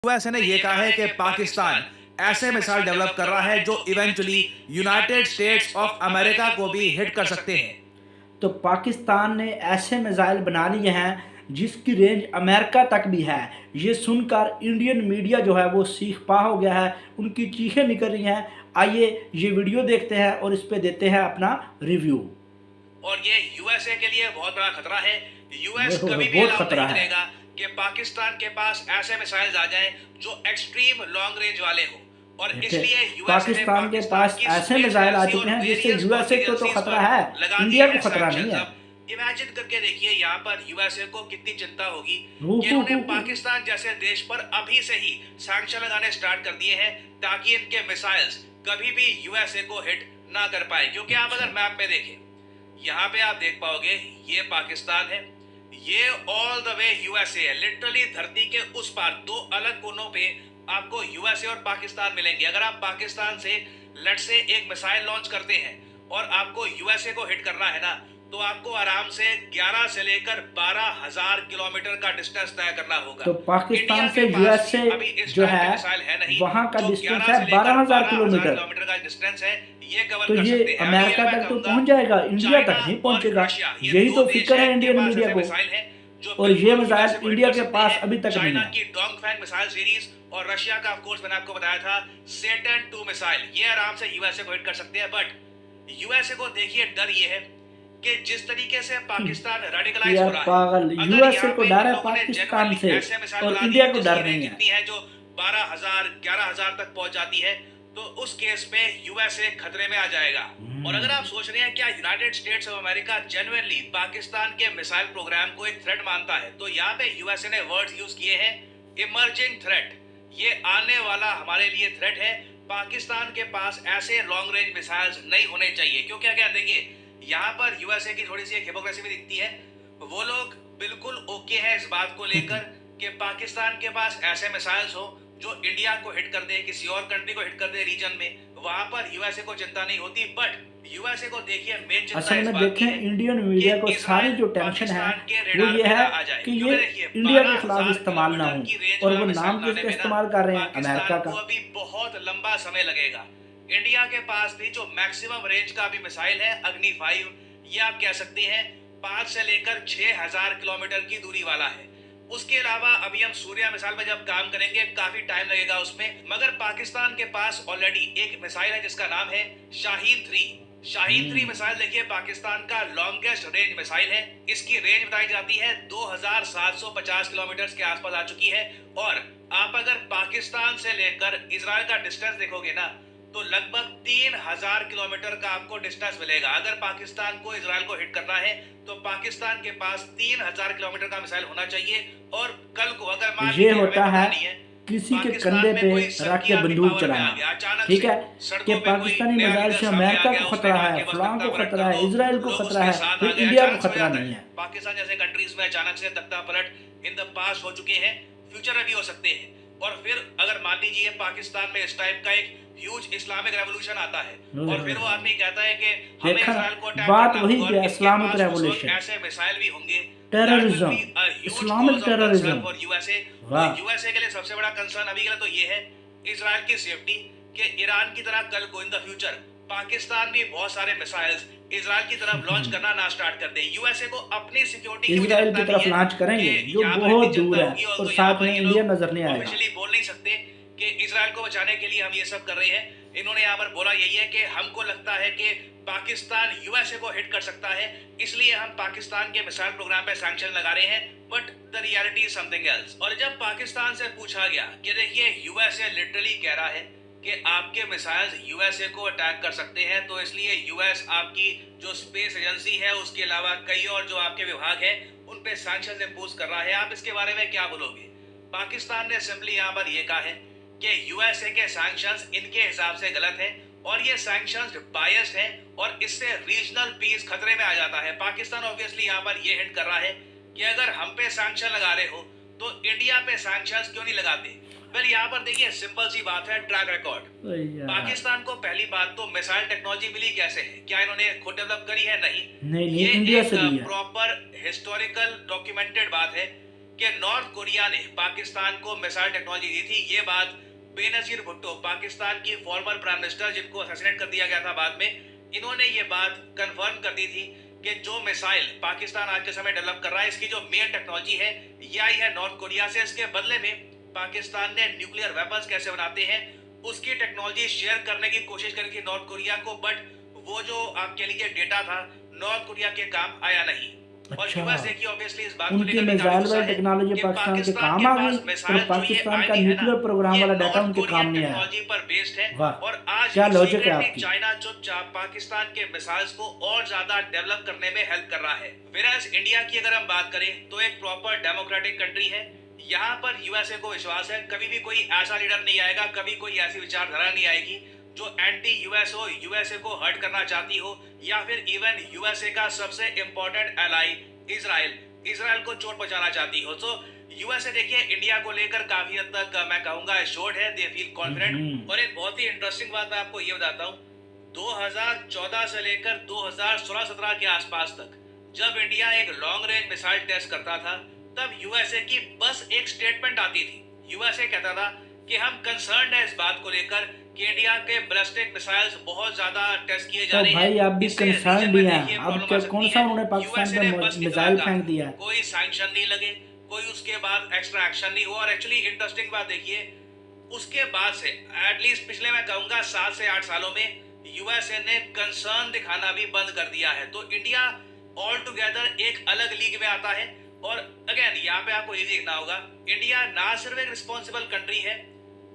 USA ने यह कहा है कि पाकिस्तान ऐसे मिसाइल डेवलप कर रहा है जो eventually United states of America को भी हिट कर सकते हैं। तो पाकिस्तान ने ऐसे मिसाइल बना लिए हैं जिसकी रेंज अमेरिका तक भी है। ये सुनकर इंडियन मीडिया जो है वो सीख पा हो गया है, उनकी चीखें निकल रही हैं। आइए ये वीडियो देखते हैं और इस पे देते हैं अपना रिव्यू। और ये यूएसए के लिए बहुत बड़ा खतरा है। यूएस कभी भी बहुत अलाउ खतरा नहीं है। करेगा कि पाकिस्तान के पास ऐसे मिसाइल्स आ जाएं जो एक्सट्रीम लॉन्ग रेंज वाले हो। और इसलिए यूएस ने पाकिस्तान के पास ऐसे मिसाइल आ चुके हैं जिससे यूएसए को तो खतरा है, इंडिया को खतरा नहीं है। इमेजिन करके देखिए यहाँ पर यूएसए को कितनी चिंता होगी हु, कि हु, इन्होंने हु, पाकिस्तान जैसे देश पर अभी से ही सैंक्शन लगाने स्टार्ट कर दिए हैं ताकि इनके मिसाइल्स कभी भी यूएसए को हिट ना कर पाए। क्योंकि आप अगर मैप में देखें, यहाँ पे आप देख पाओगे ये पाकिस्तान है, ये ऑल द वे यूएसए है। लिटरली धरती के उस पार दो अलग कोनों पे आपको यूएसए और पाकिस्तान मिलेंगे। अगर आप पाकिस्तान से लेट्स से एक मिसाइल लॉन्च करते हैं और आपको यूएसए को हिट करना है ना, तो आपको आराम से 11 से लेकर 12,000 किलोमीटर का डिस्टेंस तय करना होगा। तो पाकिस्तान से यूएसए जो है वहां का डिस्टेंस है 12,000 किलोमीटर का डिस्टेंस है। ये कवर तो कर ये सकते हैं। अमेरिका तक तो पहुंच जाएगा, इंडिया तक नहीं पहुंचेगा। यही तो फिक्र है इंडियन मीडिया को। और ये मिसाइल इंडिया के पास अभी तक नहीं चाइना है। की डोंगफैंग मिसाइल सीरीज और रशिया का ऑफ कोर्स मैंने आपको बताया था सेटन 2 मिसाइल, ये आराम से यूएसए को हिट कर सकते हैं। बट यूएसए को देखिए डर ये है कि जिस तरीके से पाकिस्तान रेडिकलाइज हो रहा है, पागल यूएसए को डर है पाकिस्तान से और इंडिया को डर नहीं है। जो 12,000 11,000 तक पहुंच जाती है, तो उस केस में यूएसए खतरे में आ जाएगा। और अगर आप सोच रहे हैं क्या United states of America genuinely Pakistan के मिसाइल प्रोग्राम को एक थ्रेट मानता है, तो यहाँ पे यूएसए ने वर्ड्स यूज किए हैं इमर्जिंग थ्रेट। ये आने वाला हमारे लिए थ्रेट है। पाकिस्तान के पास ऐसे लॉन्ग रेंज मिसाइल्स नहीं होने चाहिए। क्योंकि क्या देखिए यहाँ पर यूएसए की थोड़ी सी एक हिपोक्रेसी भी दिखती है। वो लोग बिल्कुल ओके है इस बात को लेकर कि पाकिस्तान के पास ऐसे मिसाइल्स हो जो इंडिया को हिट कर दे, किसी और कंट्री को हिट कर दे रीजन में, वहां पर यूएसए को चिंता नहीं होती। बट यूएसए को देखिए मेन चिंता असल इस में बात देखें की है इंडियन मीडिया को सारी जो टेंशन है वो ये है कि ये इंडिया के खिलाफ इस्तेमाल ना हो, और वो नाम किसका इस्तेमाल कर रहे हैं, अमेरिका का। अभी बहुत लंबा समय लगेगा। इंडिया के पास भी जो मैक्सिमम रेंज का भी मिसाइल है अग्नि 5, ये आप कह सकते हैं 5 से लेकर 6,000 किलोमीटर की दूरी वाला है। उसके अलावा अभी हम सूर्या मिसाइल में जब काम करेंगे काफी टाइम लगेगा उसमें। मगर पाकिस्तान के पास ऑलरेडी एक मिसाइल है जिसका नाम है शाहीन 3। शाहीन 3 मिसाइल देखिए पाकिस्तान का लॉन्गेस्ट रेंज मिसाइल है। इसकी रेंज बताई जाती है 2,750 किलोमीटर के आसपास आ चुकी है। और आप अगर पाकिस्तान से लेकर इजराइल का डिस्टेंस देखोगे ना, तो लगभग 3,000 किलोमीटर का आपको डिस्टेंस मिलेगा। अगर पाकिस्तान को इजराइल को हिट करना है तो पाकिस्तान के पास 3,000 किलोमीटर का मिसाइल होना चाहिए। और कल को अगर मान ये होता है किसी के कंधे पे रख के बंदूक चलाना, ठीक है, कि पाकिस्तानी मिसाइल से अमेरिका को खतरा है, फलां को खतरा है, इजराइल को खतरा है, फिर इंडिया को खतरा नहीं है। पाकिस्तान जैसे कंट्रीज में अचानक से तख्ता पलट इन द पास्ट हो चुके हैं, फ्यूचर में भी हो सकते हैं। और फिर अगर मान लीजिए पाकिस्तान में इस टाइप का एक ह्यूज इस्लामिक रेवोल्यूशन आता है और फिर वो आदमी कहता है कि हमें इजराइल को अटैक बात करना वही होगा, है, इस्लामिक रेवोल्यूशन, ऐसे मिसाइल भी होंगे, टेररिज्म, इस्लामिक टेररिज्म। और यूएसए के लिए सबसे बड़ा कंसर्न अभी के लिए तो ये है इजराइल की सेफ्टी, कि ईरान की तरह कल को इन द फ्यूचर पाकिस्तान भी बहुत सारे मिसाइल्स इजराइल की तरफ लॉन्च करना ना स्टार्ट कर दे। यूएसए को अपनी सिक्योरिटी इजराइल की तरफ लॉन्च करेंगे जो बहुत दूर है और साथ में इंडिया नजर नहीं आएगा। ऑफिशियली बोल नहीं सकते कि इजराइल को बचाने के लिए हम ये सब कर रहे हैं। इन्होंने यहाँ पर बोला यही है कि हमको लगता है कि पाकिस्तान यूएसए को हिट कर सकता है, इसलिए हम पाकिस्तान के मिसाइल प्रोग्राम पे सैंक्शन लगा रहे हैं। But the reality is something else. और जब पाकिस्तान से पूछा गया कि देखिए यूएसए लिटरली कह रहा है कि आपके मिसाइल्स यूएसए को अटैक कर सकते हैं, तो इसलिए यूएस आपकी जो स्पेस एजेंसी है उसके अलावा कई और जो आपके विभाग है उन पे सैंक्शन इम्पोज कर रहा है। आप इसके बारे में क्या बोलोगे? पाकिस्तान ने सिंपली यहाँ पर यह कहा है कि यूएसए के सैंक्शंस इनके हिसाब से गलत है और ये सैंक्शंस बायस्ड हैं और इससे रीजनल पीस खतरे में आ जाता है। पाकिस्तान ऑब्वियसली यहाँ पर ये हिंट कर रहा है कि अगर हम पे सैंक्शन लगा रहे हो तो इंडिया पे सैंक्शंस क्यों नहीं लगाते? वेल यहाँ पर देखिए सिंपल सी बात है, ट्रैक रिकॉर्ड। पाकिस्तान को पहली बात तो मिसाइल टेक्नोलॉजी मिली कैसे है? क्या इन्होंने खुद डेवलप करी है? नहीं, ये इंडिया से एक प्रॉपर हिस्टोरिकल डॉक्यूमेंटेड बात है कि नॉर्थ कोरिया ने पाकिस्तान को मिसाइल टेक्नोलॉजी दी थी। ये बात बेनजीर भुट्टो, पाकिस्तान की फॉर्मर प्राइम मिनिस्टर जिनको असैसिनेट कर दिया गया था बाद में, इन्होंने ये बात कंफर्म कर दी थी कि जो मिसाइल पाकिस्तान आज के समय डेवलप कर रहा है, इसकी जो मेन टेक्नोलॉजी है ये आई है नॉर्थ कोरिया से। इसके बदले में पाकिस्तान ने न्यूक्लियर वेपन्स कैसे बनाते हैं उसकी टेक्नोलॉजी शेयर करने की कोशिश करी थी नॉर्थ कोरिया को, बट वो जो आप कह लीजिए डेटा था नॉर्थ कोरिया के काम आया नहीं। और अच्छा, यूएसए की ऑब्वियसली इस बात को उनकी लेकर भी काफी मिसाइल गुस्सा वाली है टेक्नोलॉजी कि पाकिस्तान के काम के आ पास गई और मिसाइल जो ये पाकिस्तान का आई है ना, न्यूक्लियर प्रोग्राम ये वाला डाटा नॉर्थ उनके कोरियन काम नहीं आया। टेक्नोलॉजी पर बेस्ड है। वाह, और आज क्या लॉजिक है सीक्रेटली आपकी। चाइना चुपचाप पाकिस्तान के मिसाइल्स को और ज्यादा डेवलप करने में हेल्प कर रहा है। Whereas इंडिया की अगर हम बात करें तो एक प्रॉपर डेमोक्रेटिक कंट्री है। यहाँ पर यूएसए को विश्वास है कभी भी कोई ऐसा लीडर नहीं आएगा, कभी कोई ऐसी विचारधारा नहीं आएगी जो एंटी यूएस हो, यूएसए को हर्ट करना चाहती हो, या फिर इवन यूएसए का सबसे इंपॉर्टेंट एलाई इजराइल को चोट पहुंचाना चाहती हो। तो यूएसए देखिए इंडिया को लेकर काफी हद तक मैं कहूंगा एश्योर्ड है, दे फील कॉन्फिडेंट। और एक बहुत ही इंटरेस्टिंग बात मैं आपको ये बताता हूँ, 2014 से लेकर 2016-17 के आसपास तक जब इंडिया एक लॉन्ग रेंज मिसाइल टेस्ट करता था, तब यूएसए की बस एक स्टेटमेंट आती थी। यूएसए कहता था कि हम कंसर्न है इस बात को लेकर कि इंडिया के बैलिस्टिक मिसाइल्स बहुत ज्यादा टेस्ट किए जा तो रहे हैं। भाई आप भी इससे कंसर्न रीजन भी में हैं, देखिए अब प्रॉब्लम क्या आ सकती कौन सा है। उन्होंने पाकिस्तान यूएसए ने पे बस इतना मिसाइल कहा, फेंक दिया है। कोई सैंक्शन नहीं लगे, कोई उसके बाद एक्स्ट्रा एक्शन नहीं हुआ। और एक्चुअली इंटरेस्टिंग बात देखिए, उसके बाद से एटलीस्ट पिछले मैं कहूंगा 7 से 8 सालों में यूएसए ने कंसर्न दिखाना भी बंद कर दिया है। तो इंडिया ऑल टुगेदर एक अलग लीग में आता है। और अगेन यहाँ पे आपको ये देखना होगा, इंडिया ना सिर्फ एक रिस्पॉन्सिबल कंट्री है,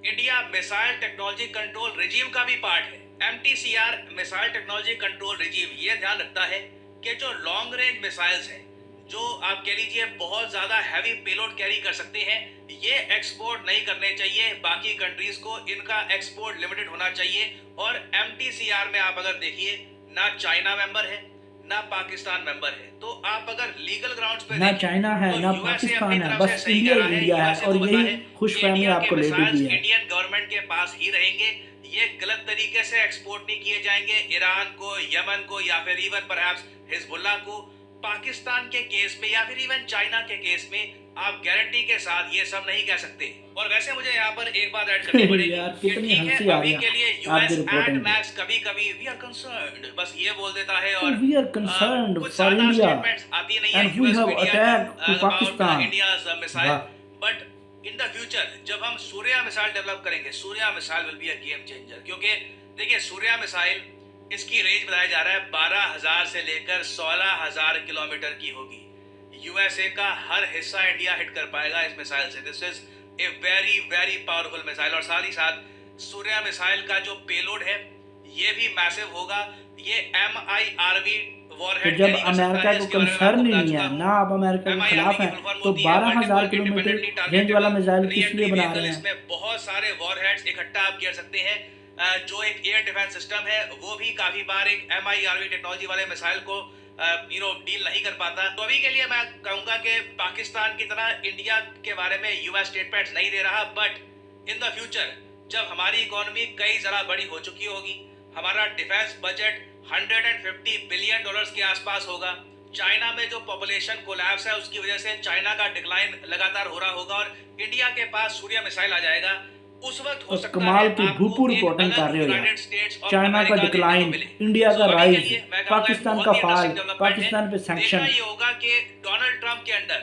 India missile technology control regime का भी पार्ट है। MTCR missile technology control regime ये ध्यान रखता है कि जो लॉन्ग रेंज मिसाइल्स हैं, जो आप कह लीजिए बहुत ज्यादा हैवी पेलोड कैरी कर सकते हैं, ये एक्सपोर्ट नहीं करने चाहिए बाकी कंट्रीज को, इनका एक्सपोर्ट लिमिटेड होना चाहिए। और एमटीसीआर में आप अगर देखिए, ना चाइना मेंबर है ना पाकिस्तान मेंबर है। तो आप अगर लीगल ग्राउंड्स पे ना देखें, चाइना है तो ना यूएसए पाकिस्तान अपनी है, तरफ बस से सही इंडिया कह रहा है। इंडिया है यूएसए और को पता यही है खुशफहमी इंडिया के आपको ले दी मिसाइल्स है। इंडियन गवर्नमेंट के पास ही रहेंगे, ये गलत तरीके से एक्सपोर्ट नहीं किए जाएंगे ईरान को, यमन को, या फिर इवन परहैप्स हिजबुल्लाह को। पाकिस्तान के केस में या फिर इवन चाइना के केस में आप गारंटी के साथ ये सब नहीं कह सकते। और वैसे मुझे यहाँ पर एक बात ऐड करनी पड़ेगी यार कि कितनी ठीक हंसी है आ अभी रही के लिए है यूएस आपकी एंड रिपोर्टिंग पे। मैक्स कभी कभी वी आर कंसर्न्ड बस ये बोल देता है, और वी आर कंसर्न्ड कुछ फॉर ज्यादा इंडिया स्टेटमेंट्स आती नहीं है and we US have media attack to about Pakistan. India's missile. वाह। बट इन द फ्यूचर जब हम सूर्या मिसाइल डेवलप करेंगे, Surya missile will be a game changer. क्योंकि देखिए सूर्या मिसाइल, इसकी रेंज बताया जा रहा है 12,000 से लेकर 16,000 किलोमीटर की होगी। यूएसए का हर हिस्सा इंडिया हिट कर पाएगा इस मिसाइल से। This is a very very powerful missile. और साथ ही साथ सूर्या मिसाइल का जो पेलोड है ये भी मैसिव होगा। ये MIRV तो वॉरहेड जब अमेरिका को कंसर्न ही नहीं है, ना आप अमेरिका के खिलाफ हैं, तो 12,000 किलोमीटर रेंज वाला मिसाइल किस लिए बना रहे हैं? इसमें बहुत सारे वॉरहेड्स इकट्ठा आप कर सकते हैं। जो एक एयर डिफेंस सिस्टम है वो भी काफी बार एक MIRV टेक्नोलॉजी वाले मिसाइल को डील नहीं कर पाता। तो अभी के लिए मैं कहूंगा कि पाकिस्तान की तरह इंडिया के बारे में यूएस स्टेटमेंट्स नहीं दे रहा, बट इन द फ्यूचर जब हमारी इकोनॉमी कई जरा बड़ी हो चुकी होगी, हमारा डिफेंस बजट $150 बिलियन के आसपास होगा, चाइना में जो पॉपुलेशन कोलैप्स है उसकी वजह से चाइना का डिक्लाइन लगातार हो रहा होगा, और इंडिया के पास सूर्य मिसाइल आ जाएगा, उस वक्त हो सकता है कमाल की आपको भूपूर्व एक रिपोर्टिंग अलग कर रहे हो यार। यूनाइटेड स्टेट्स और चाइना का अमेरिका देखने को डिक्लाइन, मिले। इंडिया का So, अभी के राइज, लिए मैं कहूंगा पाकिस्तान बहुत का ही फाल, interesting development पाकिस्तान पे है। सैंक्शन। देखना ये होगा कि डोनाल्ड ट्रंप के अंडर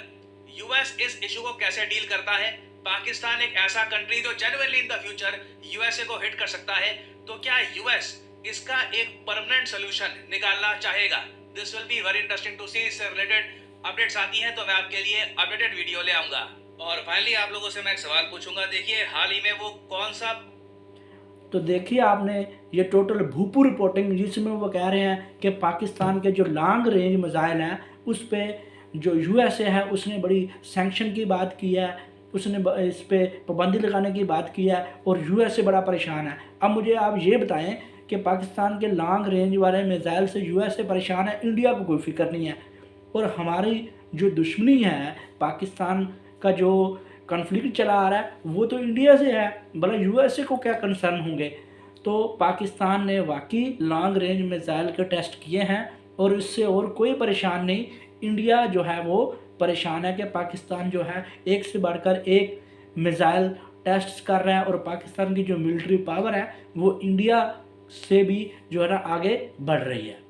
यूएस इस इशू को कैसे डील करता है। पाकिस्तान एक ऐसा कंट्री जो genuinely in the future USA को हिट कर सकता है, तो क्या यूएस इसका एक परमानेंट सोल्यूशन निकालना चाहेगा? This will be very interesting to see. इससे रिलेटेड अपडेट्स आती हैं तो मैं आपके लिए अपडेटेड वीडियो ले आऊंगा। और फाइनली आप लोगों से मैं एक सवाल पूछूंगा, देखिए हाल ही में वो कौन सा, तो देखिए आपने ये टोटल भूपूर्व रिपोर्टिंग जिसमें वो कह रहे हैं कि पाकिस्तान के जो लॉन्ग रेंज मिसाइल हैं उस पर जो यूएसए है उसने बड़ी सैंक्शन की बात की है, उसने इस पे पाबंदी लगाने की बात की है और यूएसए बड़ा परेशान है। अब मुझे आप ये बताएं कि पाकिस्तान के लॉन्ग रेंज वाले मिसाइल से यूएसए परेशान है, इंडिया को कोई फिक्र नहीं है। और हमारी जो दुश्मनी है, पाकिस्तान का जो कॉन्फ्लिक्ट चला आ रहा है वो तो इंडिया से है, भला यूएसए को क्या कंसर्न होंगे? तो पाकिस्तान ने वाकई लॉन्ग रेंज मिसाइल के टेस्ट किए हैं और इससे और कोई परेशान नहीं, इंडिया जो है वो परेशान है कि पाकिस्तान जो है एक से बढ़कर एक मिसाइल टेस्ट कर रहा है और पाकिस्तान की जो मिलिट्री पावर है वो इंडिया से भी जो है ना आगे बढ़ रही है।